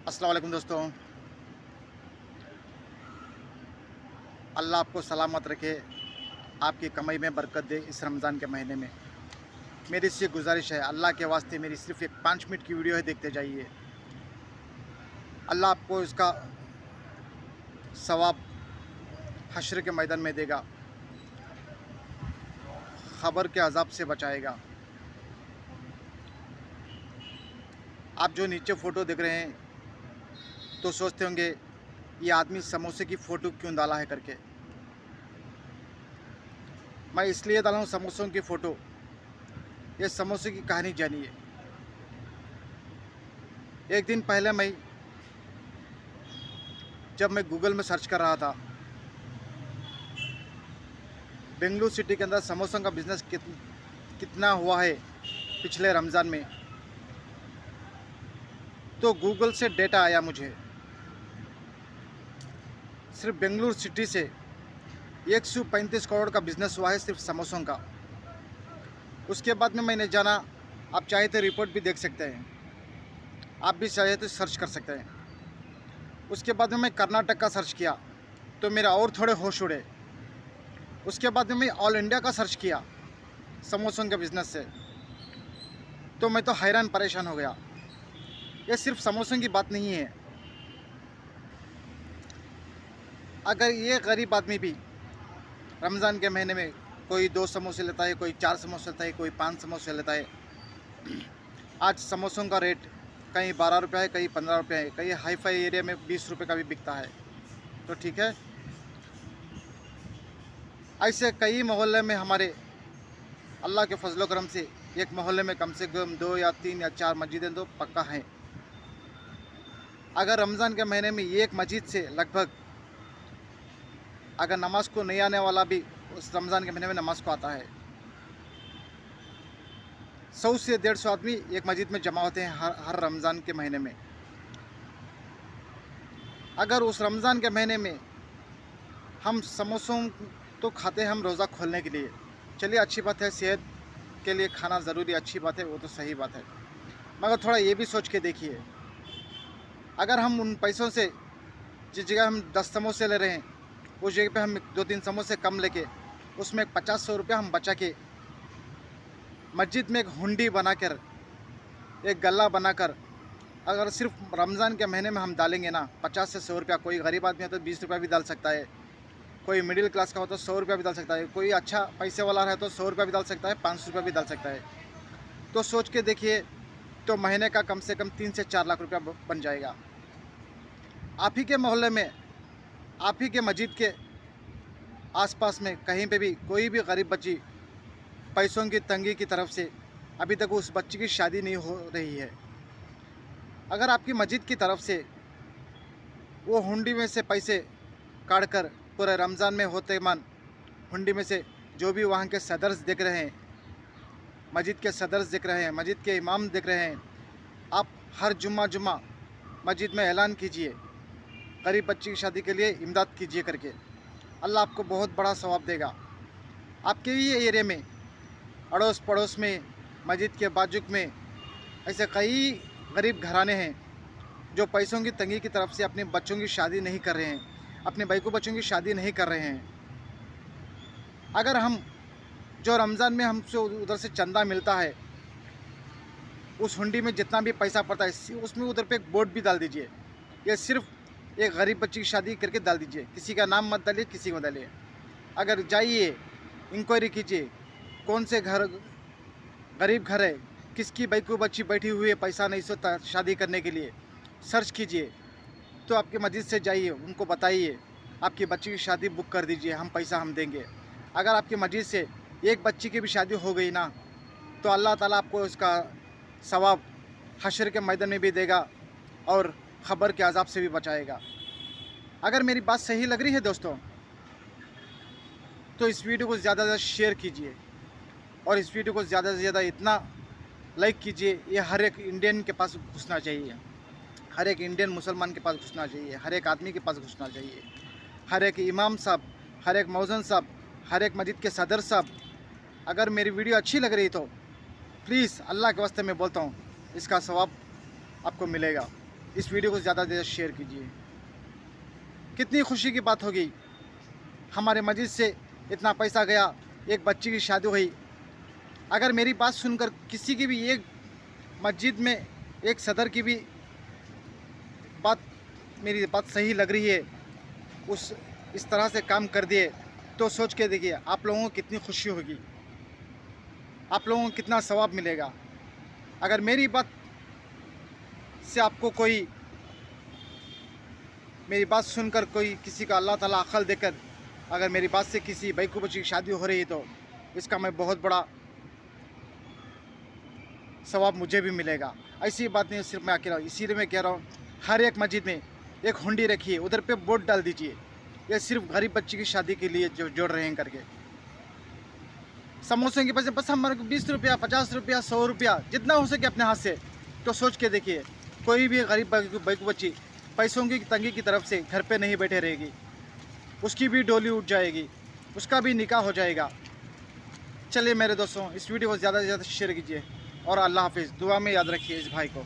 अस्सलाम वालेकुम दोस्तों। अल्लाह आपको सलामत रखे, आपकी कमाई में बरकत दे इस रमज़ान के महीने में। मेरी इससे गुजारिश है, अल्लाह के वास्ते मेरी सिर्फ़ एक 5 मिनट की वीडियो है, देखते जाइए। अल्लाह आपको इसका सवाब हश्र के मैदान में देगा, ख़बर के अज़ाब से बचाएगा। आप जो नीचे फ़ोटो देख रहे हैं, तो सोचते होंगे ये आदमी समोसे की फ़ोटो क्यों डाला है करके। मैं इसलिए डाला हूँ समोसों की फ़ोटो, ये समोसे की कहानी जानिए। एक दिन पहले जब मैं गूगल में सर्च कर रहा था, बेंगलुरु सिटी के अंदर समोसों का बिज़नेस कितना हुआ है पिछले रमज़ान में, तो गूगल से डेटा आया मुझे। सिर्फ बेंगलुरु सिटी से 135 करोड़ का बिज़नेस हुआ है सिर्फ समोसों का। उसके बाद में मैंने जाना, आप चाहे तो रिपोर्ट भी देख सकते हैं, आप भी चाहे तो सर्च कर सकते हैं। उसके बाद में मैं कर्नाटक का सर्च किया तो मेरा और थोड़े होश उड़े। उसके बाद में मैं ऑल इंडिया का सर्च किया समोसों के बिज़नेस से, तो मैं तो हैरान परेशान हो गया। ये सिर्फ समोसों की बात नहीं है। अगर ये गरीब आदमी भी रमज़ान के महीने में कोई 2 समोसे लेता है, कोई 4 समोसे लेता है, कोई 5 समोसे लेता है। आज समोसों का रेट कहीं 12 रुपये है, कहीं 15 रुपये है, कहीं हाई फाई एरिया में 20 रुपये का भी बिकता है। तो ठीक है, ऐसे कई मोहल्ले में हमारे अल्लाह के फजलो करम से एक मोहल्ले में कम से कम 2 या 3 या 4 मस्जिदें तो पक्का हैं। अगर रमज़ान के महीने में एक मस्जिद से लगभग, अगर नमाज को नहीं आने वाला भी उस रमज़ान के महीने में नमाज को आता है, 100 से 150 आदमी एक मस्जिद में जमा होते हैं हर रमज़ान के महीने में। अगर उस रमज़ान के महीने में हम समोसों तो खाते हैं हम रोज़ा खोलने के लिए, चलिए अच्छी बात है, सेहत के लिए खाना ज़रूरी अच्छी बात है, वो तो सही बात है। मगर थोड़ा ये भी सोच के देखिए, अगर हम उन पैसों से जिस जगह हम 10 समोसे ले रहे हैं, उस जगह पे हम 2-3 समोसे कम लेके उसमें 50-100 रुपया हम बचा के मस्जिद में एक हुंडी बनाकर, एक गल्ला बनाकर, अगर सिर्फ रमज़ान के महीने में हम डालेंगे ना 50 से 100 रुपया, कोई गरीब आदमी है तो 20 रुपया भी डाल सकता है, कोई मिडिल क्लास का हो तो 100 रुपया भी डाल सकता है, कोई अच्छा पैसे वाला है तो 100 रुपया भी डाल सकता है, 500 रुपया भी डाल सकता है। तो सोच के देखिए, तो महीने का कम से कम 3 से 4 लाख रुपया बन जाएगा। आप ही के मोहल्ले में, आप ही के मस्जिद के आसपास में कहीं पे भी कोई भी गरीब बच्ची पैसों की तंगी की तरफ से अभी तक उस बच्ची की शादी नहीं हो रही है, अगर आपकी मस्जिद की तरफ से वो हुंडी में से पैसे काट कर पूरे रमज़ान में होते मन हुंडी में से जो भी वहाँ के सदर्स दिख रहे हैं, मस्जिद के सदर्स दिख रहे हैं, मस्जिद के इमाम दिख रहे हैं, आप हर जुम्मा मस्जिद में ऐलान कीजिए, गरीब बच्ची की शादी के लिए इमदाद कीजिए करके। अल्लाह आपको बहुत बड़ा सवाब देगा। आपके ही एरिया में, अड़ोस पड़ोस में, मस्जिद के बाजू में ऐसे कई गरीब घराने हैं जो पैसों की तंगी की तरफ से अपने बच्चों की शादी नहीं कर रहे हैं, अपने भाई को बच्चों की शादी नहीं कर रहे हैं। अगर हम जो रमज़ान में हमसे उधर से चंदा मिलता है, उस हुंडी में जितना भी पैसा पड़ता है उसमें उधर पे एक बोर्ड भी डाल दीजिए, ये सिर्फ एक गरीब बच्ची की शादी करके डाल दीजिए, किसी का नाम मत डालिए, किसी को डालिए। अगर जाइए इंक्वायरी कीजिए कौन से घर गरीब घर है, किसकी भाई को बच्ची बैठी हुई है, पैसा नहीं सोता शादी करने के लिए, सर्च कीजिए। तो आपके मस्जिद से जाइए, उनको बताइए आपकी बच्ची की शादी बुक कर दीजिए, हम पैसा हम देंगे। अगर आपकी मस्जिद से एक बच्ची की भी शादी हो गई ना, तो अल्लाह ताला आपको उसका सवाब हश्र के मैदान में भी देगा और ख़बर के अज़ाब से भी बचाएगा। अगर मेरी बात सही लग रही है दोस्तों, तो इस वीडियो को ज़्यादा से ज़्यादा शेयर कीजिए और इस वीडियो को ज़्यादा से ज़्यादा इतना लाइक कीजिए, ये हर एक इंडियन के पास घुसना चाहिए, हर एक इंडियन मुसलमान के पास घुसना चाहिए, हर एक आदमी के पास घुसना चाहिए, हर एक इमाम साहब, हर एक मौज़न साहब, हर एक मस्जिद के सदर साहब। अगर मेरी वीडियो अच्छी लग रही तो प्लीज़ अल्लाह के वास्ते मैं बोलता हूँ, इसका सवाब आपको मिलेगा। इस वीडियो को ज़्यादा से ज़्यादा शेयर कीजिए। कितनी खुशी की बात होगी, हमारे मस्जिद से इतना पैसा गया, एक बच्ची की शादी हुई। अगर मेरी बात सुनकर किसी की भी, एक मस्जिद में एक सदर की भी बात, मेरी बात सही लग रही है, उस इस तरह से काम कर दिए, तो सोच के देखिए आप लोगों को कितनी खुशी होगी, आप लोगों को कितना सवाब मिलेगा। अगर मेरी बात से आपको कोई, मेरी बात सुनकर कोई किसी का अल्लाह ताला अक्ल देकर अगर मेरी बात से किसी भाई को बच्ची की शादी हो रही है, तो इसका मैं बहुत बड़ा सवाब मुझे भी मिलेगा। ऐसी बात नहीं सिर्फ मैं अकेला, इसीलिए मैं कह रहा हूँ हर एक मस्जिद में एक हुंडी रखिए, उधर पे वोट डाल दीजिए। ये सिर्फ गरीब बच्ची की शादी के लिए जो जोड़ रहे हैं करके। समोसे के पैसे बस हमारे को 20 रुपया, 50 रुपया, 100 रुपया, जितना हो सके अपने हाथ से। तो सोच के देखिए, कोई भी गरीब भाई को बच्ची पैसों की तंगी की तरफ से घर पे नहीं बैठे रहेगी, उसकी भी डोली उठ जाएगी, उसका भी निकाह हो जाएगा। चलिए मेरे दोस्तों, इस वीडियो को ज़्यादा से ज़्यादा शेयर कीजिए और अल्लाह हाफिज़। दुआ में याद रखिए इस भाई को।